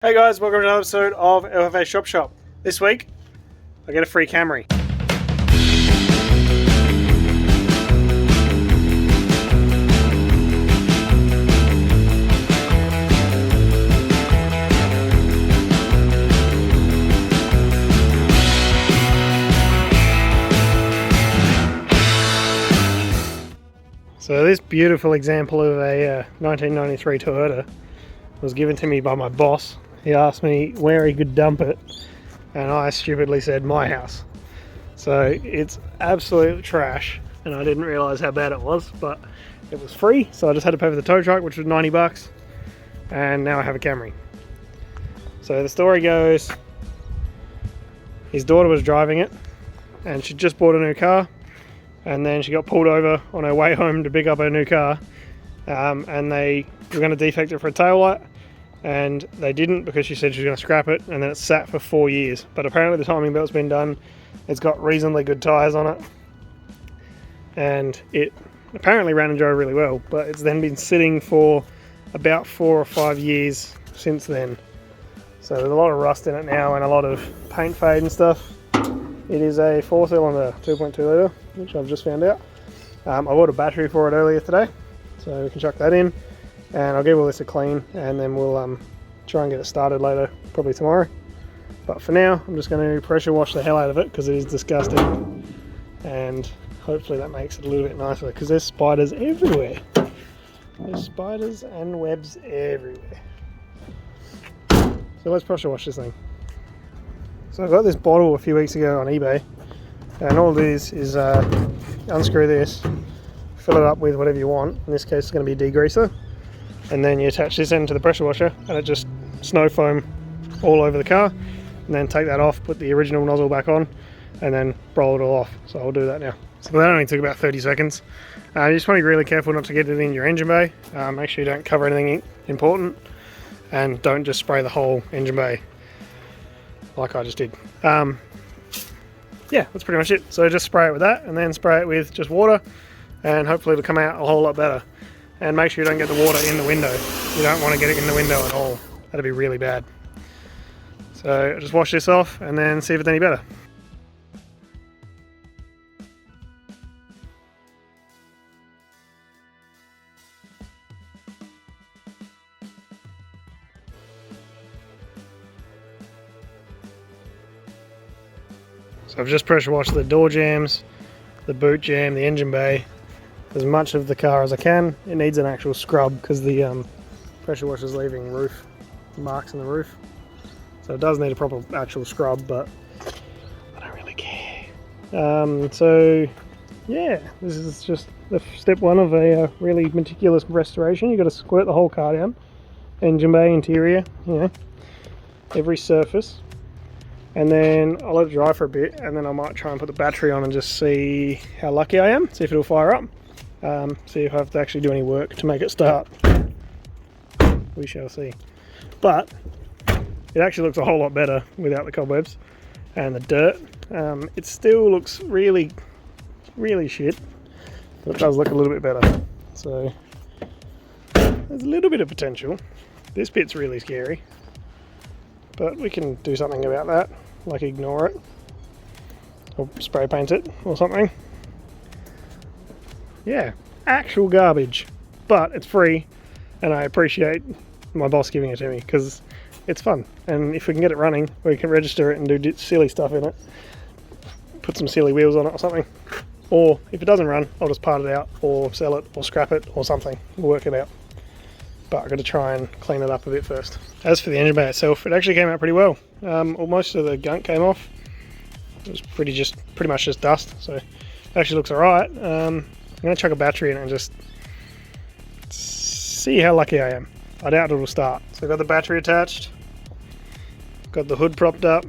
Hey guys, welcome to another episode of LFA Shop. This week, I get a free Camry. So this beautiful example of a 1993 Toyota was given to me by my boss. He asked me where he could dump it, and I stupidly said my house. So it's absolute trash, and I didn't realise how bad it was, but it was free, so I just had to pay for the tow truck, which was 90 bucks, and now I have a Camry. So the story goes, his daughter was driving it, and she just bought a new car, and then she got pulled over on her way home to pick up her new car, and they were going to defect it for a taillight, and they didn't because she said she was going to scrap it, and then it sat for 4 years. But apparently the timing belt's been done, it's got reasonably good tyres on it, and it apparently ran and drove really well, but it's then been sitting for about 4 or 5 years since then. So there's a lot of rust in it now and a lot of paint fade and stuff. It is a 4-cylinder 2.2 litre, which I've just found out. I bought a battery for it earlier today, so we can chuck that in, and I'll give all this a clean, and then we'll try and get it started later, probably tomorrow. But for now, I'm just going to pressure wash the hell out of it because it is disgusting, and hopefully that makes it a little bit nicer because there's spiders everywhere. There's spiders and webs everywhere. So let's pressure wash this thing. So I got this bottle a few weeks ago on eBay, and all it is unscrew this, fill it up with whatever you want. In this case it's going to be degreaser, and then you attach this end to the pressure washer and it just snow foam all over the car, and then take that off, put the original nozzle back on, and then roll it all off. So I'll do that now. So that only took about 30 seconds. You just want to be really careful not to get it in your engine bay. Make sure you don't cover anything important, and don't just spray the whole engine bay like I just did. Yeah, that's pretty much it. So just spray it with that, and then spray it with just water, and hopefully it'll come out a whole lot better. And make sure you don't get the water in the window. You don't want to get it in the window at all. That'd be really bad. So just wash this off and then see if it's any better. So I've just pressure washed the door jambs, the boot jamb, the engine bay, as much of the car as I can. It needs an actual scrub because the pressure washer is leaving roof marks in the roof. So it does need a proper actual scrub, but I don't really care. So yeah, this is just the step one of a really meticulous restoration. You've got to squirt the whole car down, engine bay, interior, you know, every surface. And then I'll let it dry for a bit, and then I might try and put the battery on and just see how lucky I am, see if it'll fire up, see if I have to actually do any work to make it start. We shall see. But it actually looks a whole lot better without the cobwebs and the dirt. It still looks really, really shit, but it does look a little bit better. So there's a little bit of potential. This bit's really scary, but we can do something about that, like ignore it, or spray paint it, or something. Yeah, actual garbage, but it's free, and I appreciate my boss giving it to me, because it's fun, and if we can get it running, we can register it and do silly stuff in it, put some silly wheels on it or something, or if it doesn't run, I'll just part it out, or sell it, or scrap it, or something, we'll work it out. But I've got to try and clean it up a bit first. As for the engine bay itself, it actually came out pretty well. Most of the gunk came off. It was pretty much just dust, so it actually looks alright. I'm going to chuck a battery in it and just see how lucky I am. I doubt it'll start. So I've got the battery attached, got the hood propped up.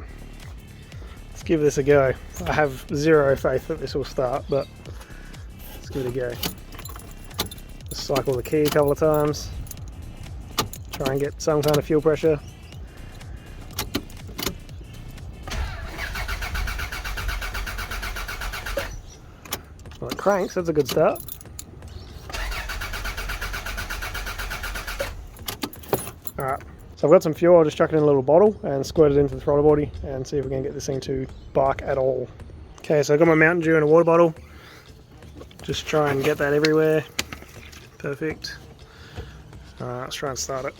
Let's give this a go. I have zero faith that this will start, but let's give it a go. Just cycle the key a couple of times. Try and get some kind of fuel pressure. Well, it cranks, that's a good start. Alright, So I've got some fuel, I'll just chuck it in a little bottle and squirt it into the throttle body and see if we can get this thing to bark at all. Okay, so I've got my Mountain Dew in a water bottle. Just try and get that everywhere. Perfect. Alright, let's try and start it.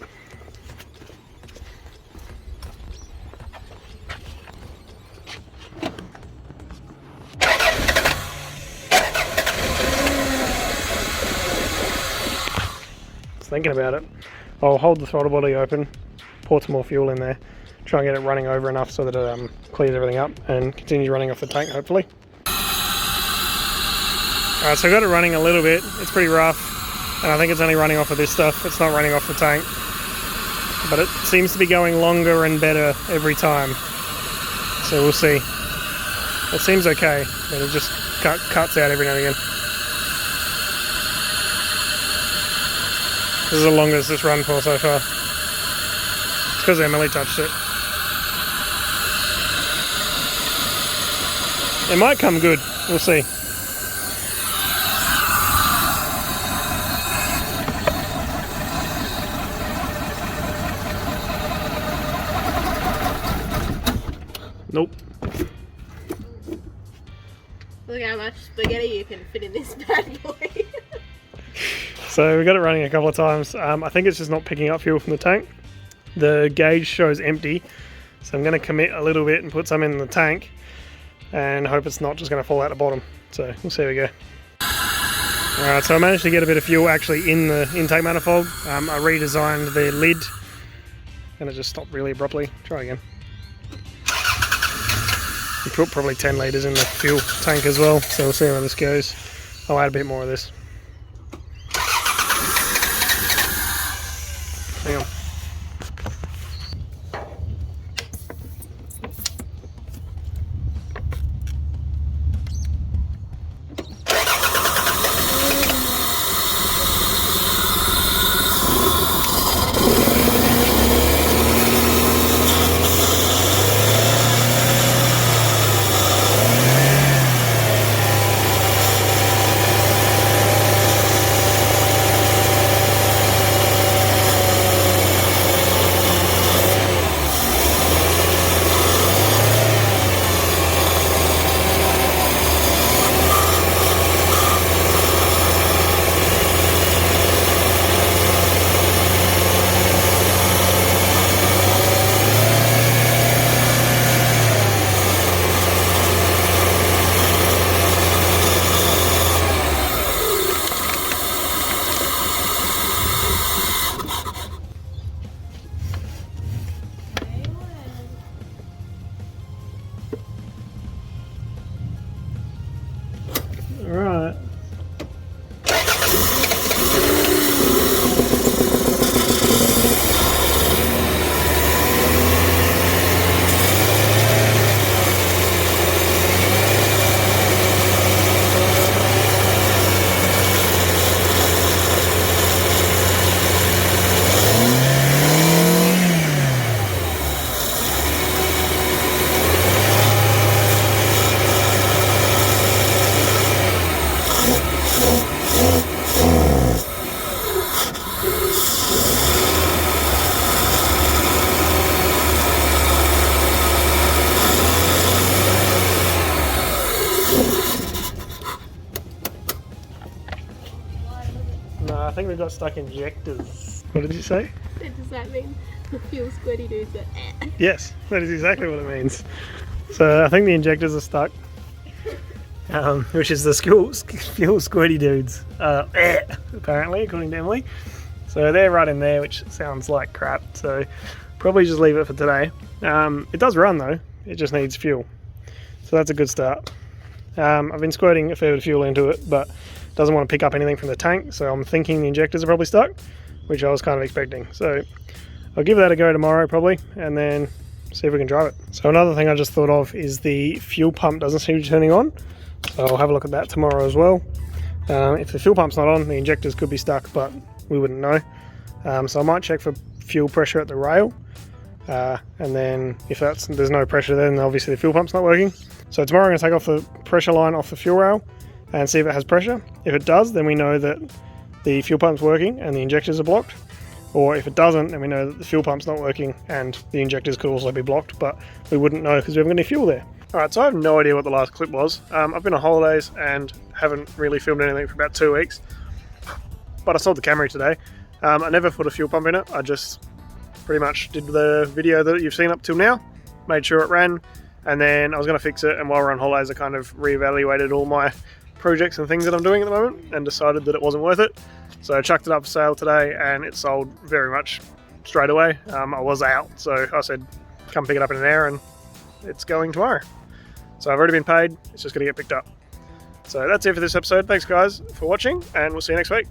Thinking about it, I'll hold the throttle body open, pour some more fuel in there, try and get it running over enough so that it clears everything up and continue running off the tank hopefully. Alright, so I got it running a little bit. It's pretty rough and I think it's only running off of this stuff, it's not running off the tank, but it seems to be going longer and better every time, so we'll see. It seems okay, but it just cuts out every now and again. This is the longest it's run for so far. It's because Emily touched it. It might come good, we'll see. Nope. Look how much spaghetti you can fit in this bad boy. So we got it running a couple of times. I think it's just not picking up fuel from the tank. The gauge shows empty, so I'm going to commit a little bit and put some in the tank and hope it's not just going to fall out the bottom. So we'll see how we go. Alright, so I managed to get a bit of fuel actually in the intake manifold. I redesigned the lid and it just stopped really abruptly. Try again. We put probably 10 litres in the fuel tank as well, so we'll see how this goes. I'll add a bit more of this. Hang on. Alright. No, I think we got stuck injectors. What did you say? Does that mean the fuel squirty dudes are Yes, that is exactly what it means. So I think the injectors are stuck, which is the fuel squirty dudes, apparently, according to Emily. So they're right in there, which sounds like crap. So probably just leave it for today. It does run though, it just needs fuel. So that's a good start. I've been squirting a fair bit of fuel into it, but it doesn't want to pick up anything from the tank. So I'm thinking the injectors are probably stuck, which I was kind of expecting. So I'll give that a go tomorrow probably, and then see if we can drive it. So another thing I just thought of is the fuel pump doesn't seem to be turning on. So I'll have a look at that tomorrow as well. If the fuel pump's not on, the injectors could be stuck, but we wouldn't know. So I might check for fuel pressure at the rail. And then if there's no pressure there, then obviously the fuel pump's not working. So tomorrow I'm going to take off the pressure line off the fuel rail and see if it has pressure. If it does, then we know that the fuel pump's working and the injectors are blocked. Or if it doesn't, then we know that the fuel pump's not working and the injectors could also be blocked, but we wouldn't know because we haven't got any fuel there. Alright, so I have no idea what the last clip was. I've been on holidays and haven't really filmed anything for about 2 weeks. But I sold the Camry today. I never put a fuel pump in it. I just pretty much did the video that you've seen up till now, made sure it ran, and then I was going to fix it. And while we're on holidays, I kind of reevaluated all my projects and things that I'm doing at the moment and decided that it wasn't worth it. So I chucked it up for sale today and it sold very much straight away. I was out, so I said come pick it up in an hour, and it's going tomorrow. So I've already been paid, it's just going to get picked up. So that's it for this episode. Thanks guys for watching, and we'll see you next week.